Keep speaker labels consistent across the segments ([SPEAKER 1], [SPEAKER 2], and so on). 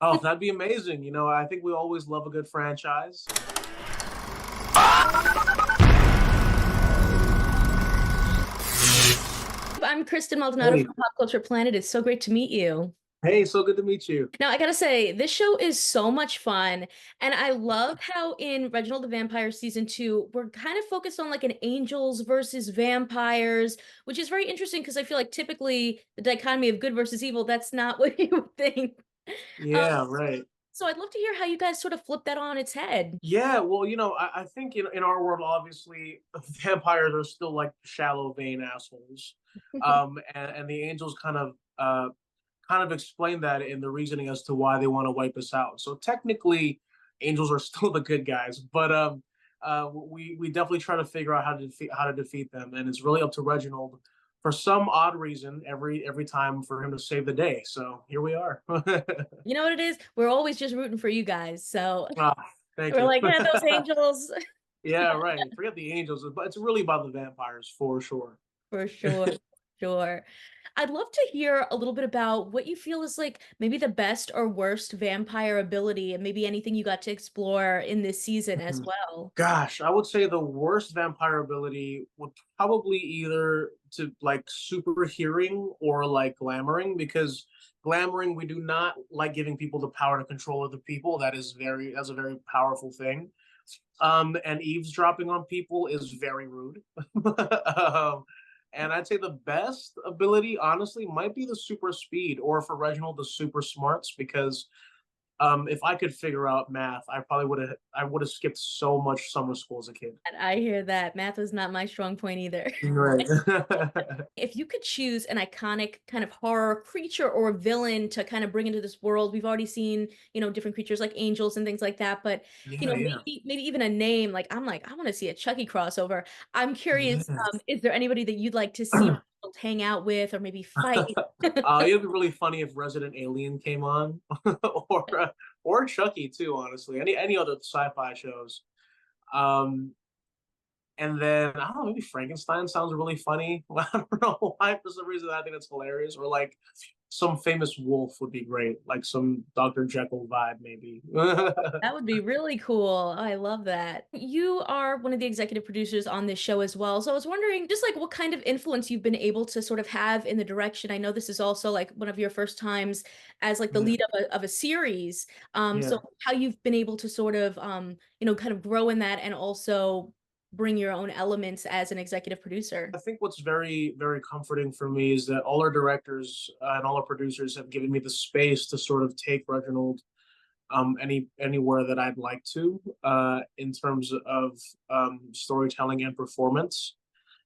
[SPEAKER 1] Oh, that'd be amazing. I think we always love a good franchise.
[SPEAKER 2] I'm Kristen Maldonado
[SPEAKER 1] Hey,
[SPEAKER 2] from Pop Culture Planet. It's so great to meet you.
[SPEAKER 1] hey, so good to meet you.
[SPEAKER 2] Now, I gotta say, this show is so much fun, and I love how in Reginald the Vampire season 2, we're kind of focused on like an angels versus vampires, which is very interesting because I feel like typically the dichotomy of good versus evil, that's not what you would think. Um,
[SPEAKER 1] Yeah, right.
[SPEAKER 2] so I'd love to hear how you guys sort of flip that on its head.
[SPEAKER 1] Yeah, well, I think in our world, obviously, vampires are still like shallow vein assholes. And the angels kind of explain that in the reasoning as to why they want to wipe us out. So technically, angels are still the good guys, but we definitely try to figure out how to defeat them, and it's really up to Reginald for some odd reason every time for him to save the day. So here we are.
[SPEAKER 2] You know what it is? We're always just rooting for you guguys. So
[SPEAKER 1] Ah, thank
[SPEAKER 2] we're
[SPEAKER 1] you.
[SPEAKER 2] like, yeah, those angels.
[SPEAKER 1] Yeah, right. Forget the angels, but it's really about the vampires for sure.
[SPEAKER 2] For sure. Sure. I'd love to hear a little bit about what you feel is like maybe the best or worst vampire ability and maybe anything you got to explore in this season as well.
[SPEAKER 1] Gosh, I would say the worst vampire ability would probably either to like super hearing or like glamoring, because glamoring, we do not like giving people the power to control other people. That's a very powerful thing. And eavesdropping on people is very rude. um, and I'd say the best ability, honestly, might be the super speed, or for Reginald, the super smarts, because if I could figure out math, I would have skipped so much summer school as a kid.
[SPEAKER 2] And I hear that math was not my strong point either.
[SPEAKER 1] Right.
[SPEAKER 2] If you could choose an iconic kind of horror creature or villain to kind of bring into this world, we've already seen, different creatures like angels and things like that, but
[SPEAKER 1] Yeah, yeah.
[SPEAKER 2] maybe even a name like I want to see a Chucky crossover. I'm curious,
[SPEAKER 1] Yeah.
[SPEAKER 2] is there anybody that you'd like to see hang out with or maybe fight?
[SPEAKER 1] It'd be really funny if Resident Alien came on, or Chucky too. Honestly, any other sci-fi shows. Um, And then I don't know, maybe Frankenstein sounds really funny. I don't know why. For some reason, I think it's hilarious. Or like some famous wolf would be great, like some Dr. Jekyll vibe, maybe.
[SPEAKER 2] That would be really cool. I love that. You are one of the executive producers on this show as well. So I was wondering just like what kind of influence you've been able to sort of have in the direction. I know this is also like one of your first times as like the
[SPEAKER 1] Yeah,
[SPEAKER 2] lead of a series. So
[SPEAKER 1] yeah.
[SPEAKER 2] how you've been able to sort of kind of grow in that and also bring your own elements as an executive producer.
[SPEAKER 1] I think what's very, very comforting for me is that all our directors and all our producers have given me the space to sort of take Reginald anywhere that I'd like to, in terms of storytelling and performance.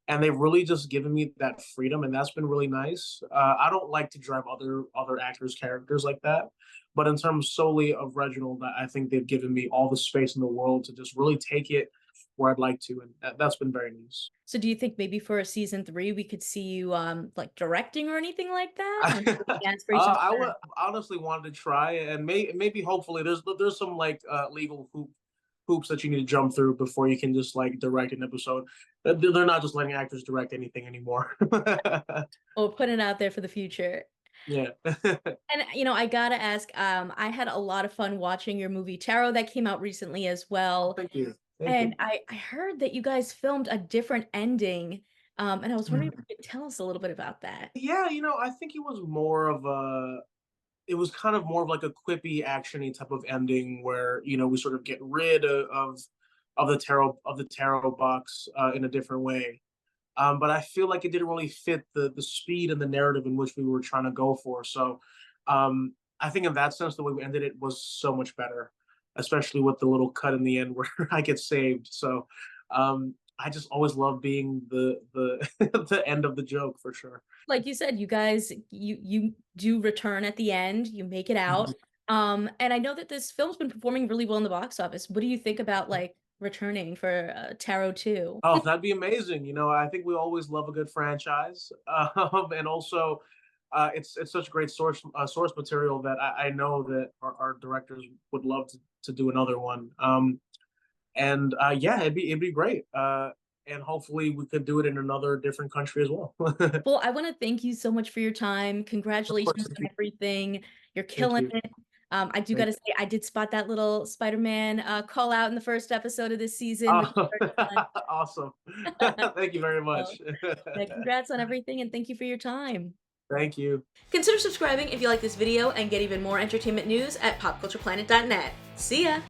[SPEAKER 1] And they've really just given me that freedom, and that's been really nice. I don't like to drive other actors' characters like that, but in terms solely of Reginald, I think they've given me all the space in the world to just really take it where I'd like to, and that's been very nice.
[SPEAKER 2] So do you think maybe for a season 3 we could see you like directing or anything like that? Or any aspirations
[SPEAKER 1] I
[SPEAKER 2] for
[SPEAKER 1] would honestly wanted to try, and maybe hopefully there's some like legal hoops that you need to jump through before you can just like direct an episode. They're not just letting actors direct anything anymore.
[SPEAKER 2] or put it out there for the future?
[SPEAKER 1] Yeah.
[SPEAKER 2] And I gotta ask, I had a lot of fun watching your movie Tarot that came out recently as
[SPEAKER 1] Oh,
[SPEAKER 2] well.
[SPEAKER 1] thank you. Thank
[SPEAKER 2] And
[SPEAKER 1] you.
[SPEAKER 2] I heard that you guys filmed a different ending. And I was wondering if you could tell us a little bit about that.
[SPEAKER 1] Yeah, I think it was kind of more of like a quippy, actiony type of ending where we sort of get rid of the tarot box in a different way. But I feel like it didn't really fit the speed and the narrative in which we were trying to go for. So I think in that sense, the way we ended it was so much better, especially with the little cut in the end where I get saved. So I just always love being the the end of the joke for sure.
[SPEAKER 2] Like you said, you guys, you do return at the end, you make it out. And I know that this film's been performing really well in the box office. What do you think about like returning for Tarot 2?
[SPEAKER 1] Oh, that'd be amazing. I think we always love a good franchise, and also, it's such great source material that I know that our directors would love to do another one. And yeah, it'd be great. And hopefully we could do it in another different country as well. Of
[SPEAKER 2] Well, I want to thank you so much for your time.
[SPEAKER 1] course,
[SPEAKER 2] Congratulations
[SPEAKER 1] thank
[SPEAKER 2] on
[SPEAKER 1] you.
[SPEAKER 2] everything. You're
[SPEAKER 1] Thank
[SPEAKER 2] killing
[SPEAKER 1] you.
[SPEAKER 2] it. I do
[SPEAKER 1] Thank
[SPEAKER 2] gotta say, I did spot that little Spider-Man, call out in the first episode of this season, which is
[SPEAKER 1] Oh,
[SPEAKER 2] very fun.
[SPEAKER 1] awesome. Thank you very
[SPEAKER 2] Well,
[SPEAKER 1] much.
[SPEAKER 2] yeah, congrats on everything, and thank you for your time.
[SPEAKER 1] Thank you.
[SPEAKER 2] Consider subscribing if you like this video and get even more entertainment news at popcultureplanet.net. See ya!